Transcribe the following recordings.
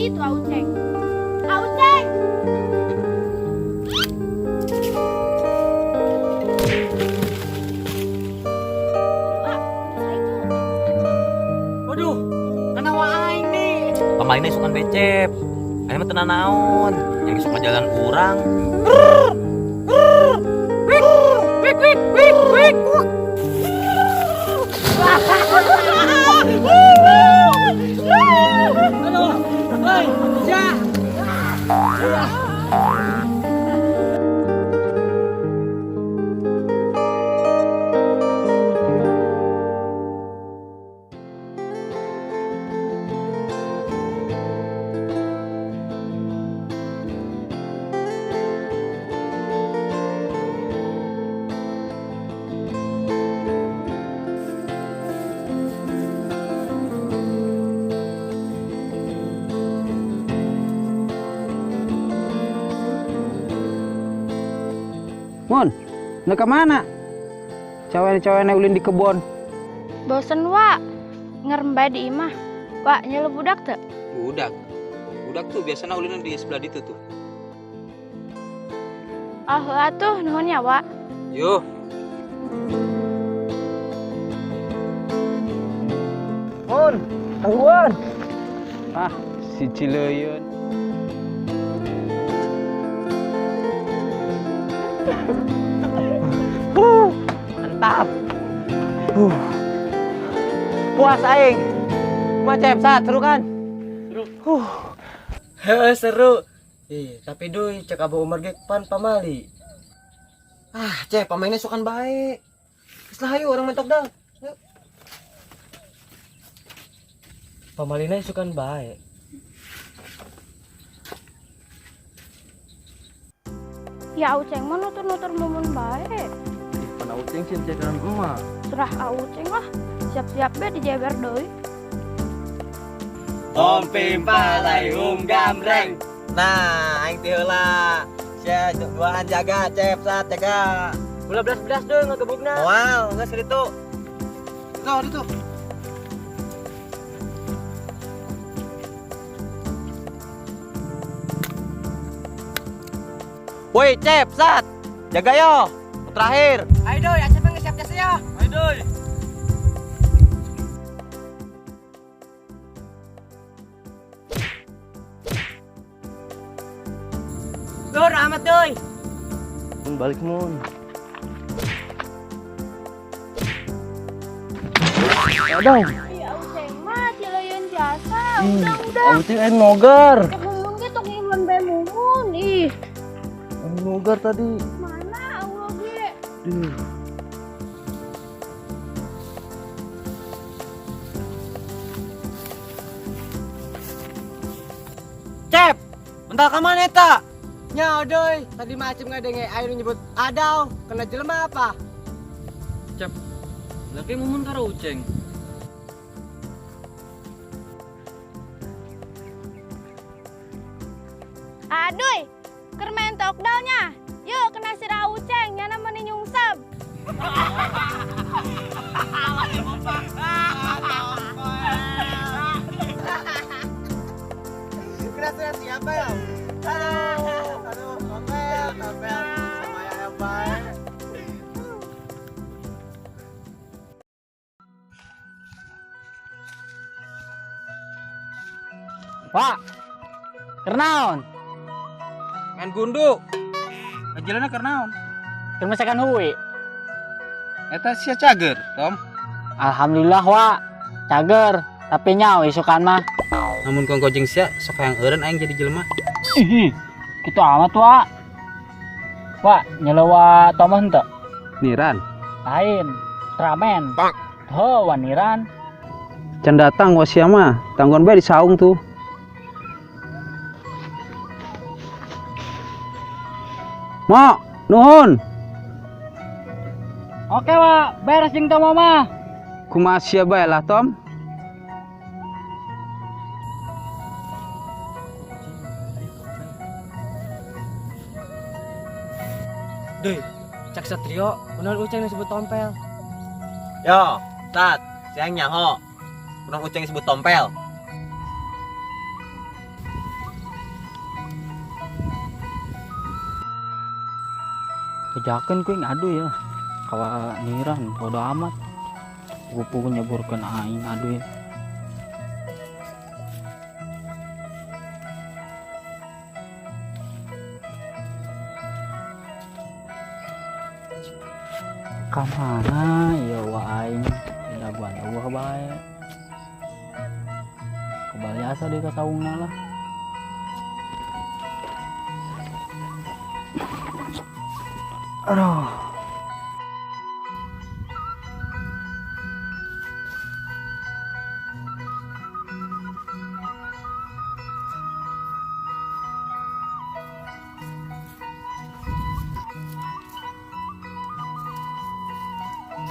Itu Auceng. Auceng. Waduh, kenapa aing nih? Pemainnya suka becep. Ayo mah tenan naon. Yang suka jalan kurang. Wik wik wik wik. Aduh, hei, ja. Mon, nak kemana? Cewek-ceweknya ulin di kebun. Bosen wa ngerembah di imah. Wak nyelu budak tuh. Budak tuh biasanya ulin di sebelah itu tuh. Atuh nuhun ya Wak. Yo, Mon, tangguan. Ah, si Cileun. Mantap. Puas aing. Macam saat seru kan? Seru. Seru. Tapi doi cek Abu Umar ge pan pamali. Cek pamainnya sukan baik. Geus hayu orang mentok dah. Pamalina sukan baik. Ya Auceng mah nutur-nutur mumun bae. Pan Auceng sih jalan emak. Serah Auceng lah. Siap-siap be dijeber deui. Om pimpalai gamreng. Nah, aing teh heula. Sia duaan jaga, cep saat jaga. Ulah belas-belas deuh ngagebugna. Moal, geus kitu. Tuh, ditu. Woi, cep sat. Jaga yo. Terakhir. Ayo doi, acep ngesiap jasa yo. Ayo doi. Dur amat doi. Balik Mon. Aduh, Ya Auceng mah Cileun jasa. Udah. Auceng nogar. Cek mumun ge tok ngimun bae mumun. Ih, Nogar tadi. mana Allah ge. Cep, bentar ka mana eta? Nya doi, tadi macem ngadenge ayo nyebut adaw, kena jelema apa? Lagi mumun karo Uceng. Aduh, keur main tokdalnya. Yuk kena sirah Auceng, nyana meni nyungsep. Kira-kira siapa ya? Aduh, Nompel sama yang baik. Pak. Kernaon? main gundu. Kajelana kernaon? Keur masakan huwi. Eta sia cager, Tom. Alhamdulillah wa. Cager, tapi nyawa isukan mah. Namun kong gojeng sia sok yang eureun aing jadi jelema. Ih, kitu amat wa. Wa, nyelewa Thomas henteu? Niran. Lain, Ultraman. Oh, waniran. Can datang wasia mah, tanggon bae di saung tuh. Mak, nuhun. Oke, wa, beres jeung Tom mah. Kumaha sia bae lah, Tom. Doi, cak Satrio, bener Uceng disebut tompel. Yo, Tat, siang nyaho. Bener Uceng disebut tompel. jaken kuing aduh ya. Kawa niran bodo amat. Gue punya burkan aing aduh ya. Kamana ya wa aing tidak buat wah bae. Kebiasa deh ke saungna lah. Aduh.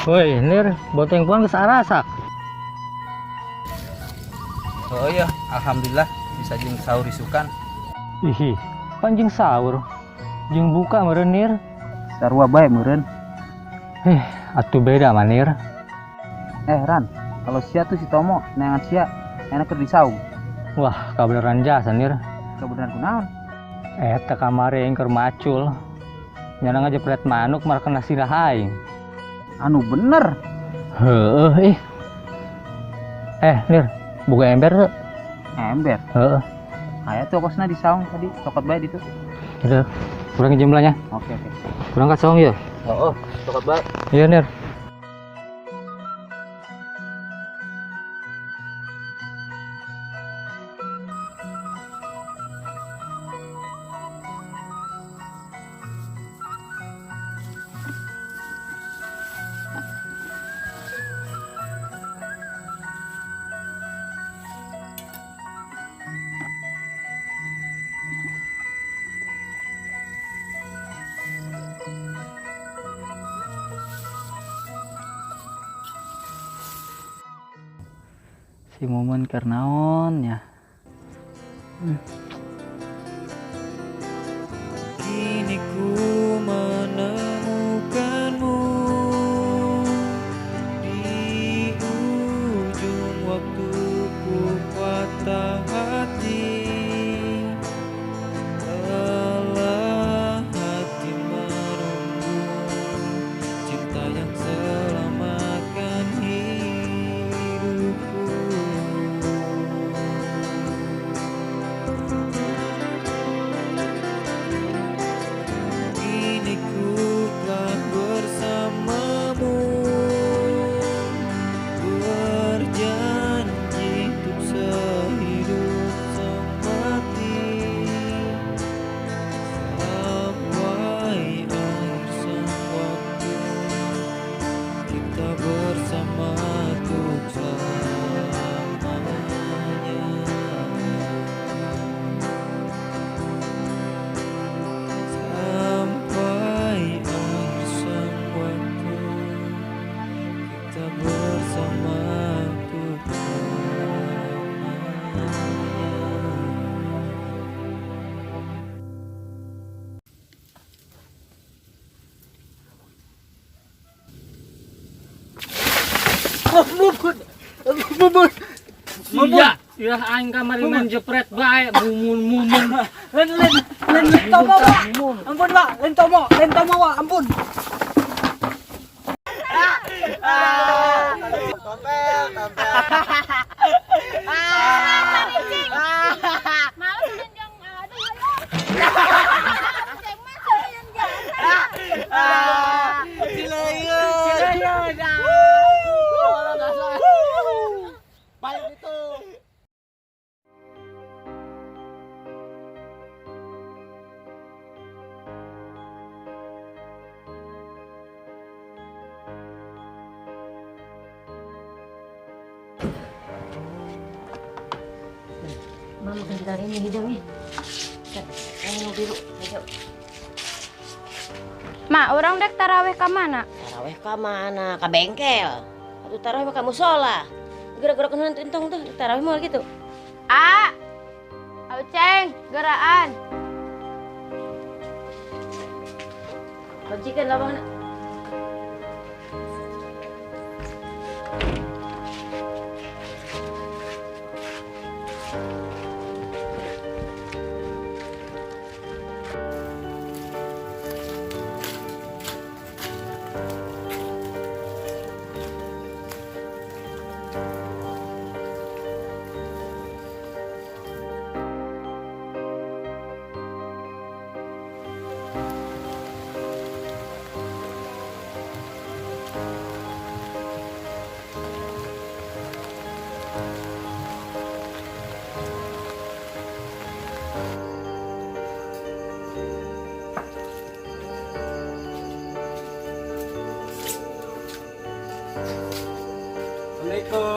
Woi, Nir, boteng puan kesarasak. Oh iya, alhamdulillah bisa jeung sahur isukan. Ih, panjang sahur. Jeung buka meureun Nir. Sarua bae meureun. Atuh beda mah Nir. Ran, kalau sia tuh si Tomo neangan sia enak keur disaung. Wah, kabeneran jasa Nir. Kebenaran kunaon? Eta kamari yang keur macul. Nyana ngajepret manuk mar kena sirah aing. Anu bener. Heueuh Nir, boga ember teu? Ember. Heeh. Aya tuh kosna disaung tadi, cokot bae ditu. Udah, kurang jumlahnya. Oke. Kurang ka saung ya? Heeh, cokot bae. Iya Nir. Si momen kernaon ya. Kini ku menemukanmu di ujung waktu ku patah hati. Lelah hati menunggu cinta yang selamatkan hidupku. Kini ku telah bersamamu, berjanji untuk sehidup semati, sampai akhir sang waktu kita bersama untuk selamanya. Sampai akhir sang waktu kita bersama untuk selamanya. Iya, ya aing kamari main jepret bae mumun. Len Tomo wa. Ampun wa, len Tomo wa, ampun. Malas udah yang aduh ayo. Ceng mah saya yang jalan. Cileun. Balik itu. Mama makan gitar ini hidungnya. Yang biru, hijau. Mak, orang dek taraweh ke mana? Taraweh ke mana? Ke bengkel. Atau taraweh ke musola. Gerak-gerak kenan tentang tuh, taraweh mau gitu. Ceng, geraan. Bajikan lawangan.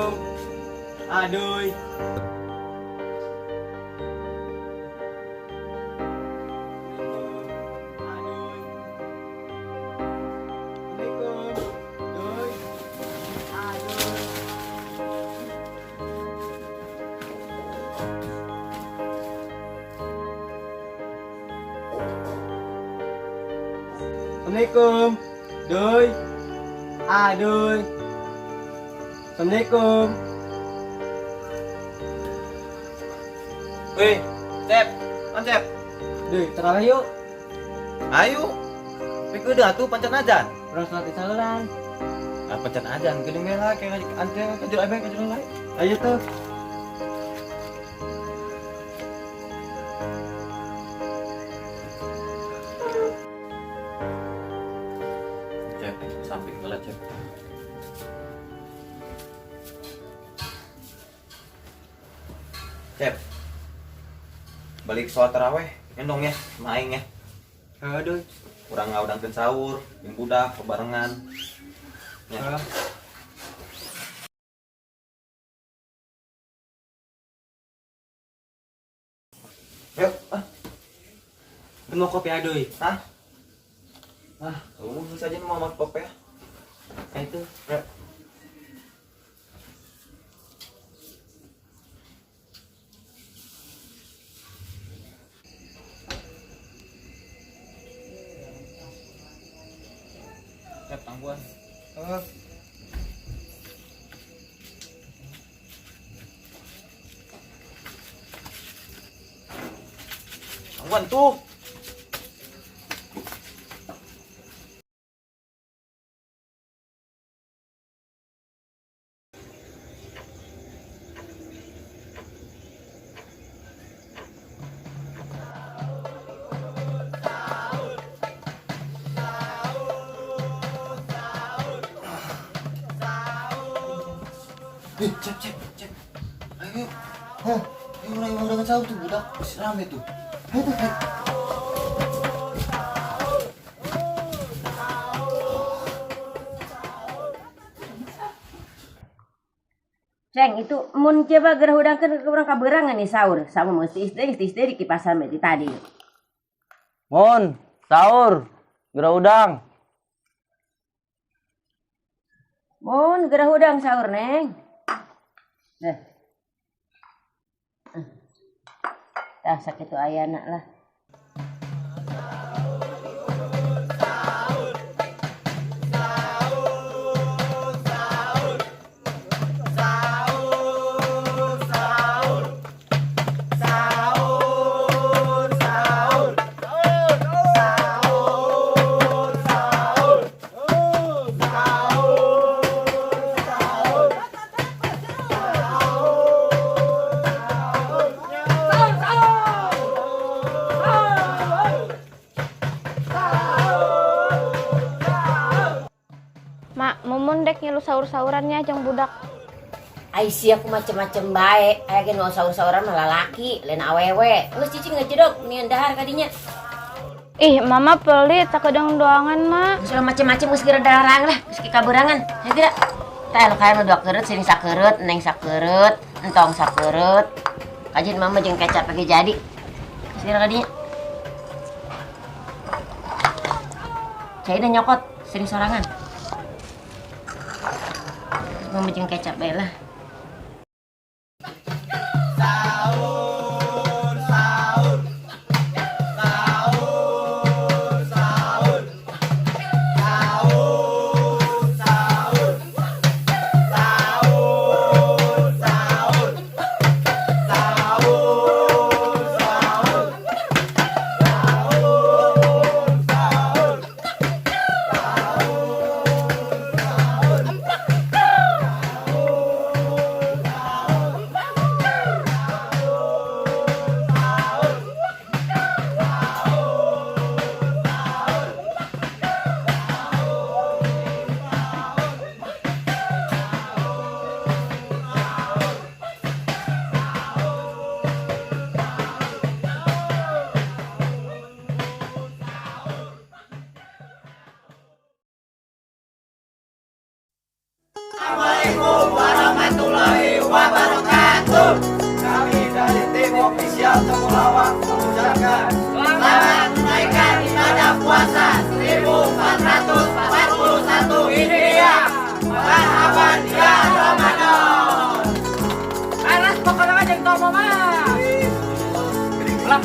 Aduh. Assalamualaikum. Doi. Aduh. Assalamualaikum. Weh, Cep, Cep. Doi, terawih yuk. Ayo. Pikir udah tuh pancan ajan. Orang sholat saluran. Ah, pancan ajan, gedung merah kayak ante kajul abeng kajul lain. Ayo tuh. Cep, samping gelat Cep. Cep, balik sholat taraweh, endong ya, sama aing ya. Aduh. Kurang ngaudangkeun sahur, jeung budak bebarengan. Ya. Yuk, Mau kopi aduh. hah? Saja mau makan kopi ya. Itu. Yuk. Cep, tangguhan. Tangguhan tuh. Cep. Ayo. Ayo mulai mau dengan sahur tuh budak. Masih rame tuh. Ceng, itu mun coba gerah udangkeun ke urang kaberangan nih sahur sama mesti istri di kipasan di tadi. Mon, sahur. Gerah udang. Mun gerah udang sahur, Neng. Tah sakitu ayana lah. Mak, mumun dek ngilu sahur-sahurannya jeung budak. Ai sia aku macem-macem bae. Aya ge nu sahur-sahuran mah lalaki, lain awewe. Geus cicing ngejodok nian dahar kadinya. Ih, mama pelit sakedeung doangan, Mak. Geus macem-macem geus geura darang lah, geus ki kaberangan. Ya tidak. Tah anu kaya nu 2 kereut, sini sakereut, neng sakereut, entong sakereut. Kajin mama jeung kecap lagi jadi. Geus geura kadinya. Caina nyokot, sini sorangan. Mama jeung kecap bae lah.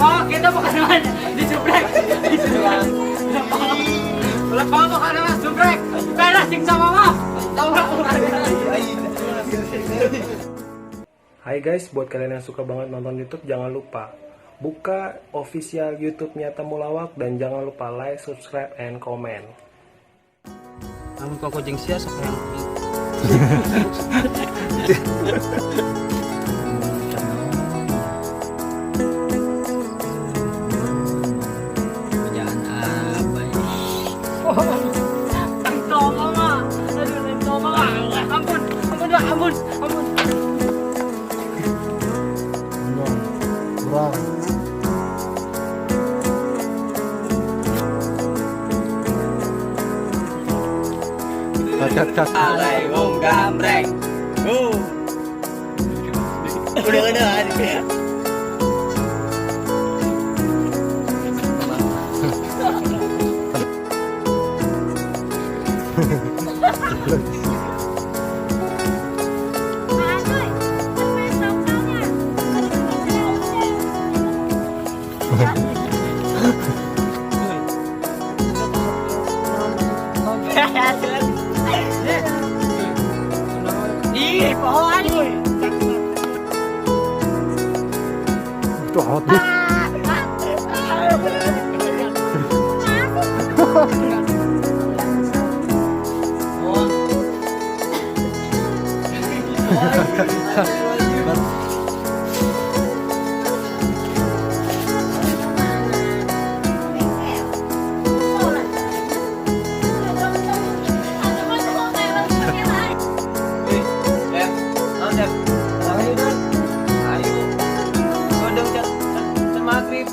Oh, kita bukan naman di subrek. Wala pa mo ka naman subrek. Pero sing sama mo. Hai guys, buat kalian yang suka banget nonton YouTube, jangan lupa buka official YouTube-nya Temulawak dan jangan lupa like, subscribe, and comment. Namun kau kucing sia sok yang Jangan apa ya. Toma nga. Aduh, toma nga. Ampun, ampun, ampun, ampun. Bro, Alay wong gambreng. Udah kan? Aduh, permen tahu-taunya. Ih, pohon. itu awet nih. Ayo. Ayo. Udah maghrib.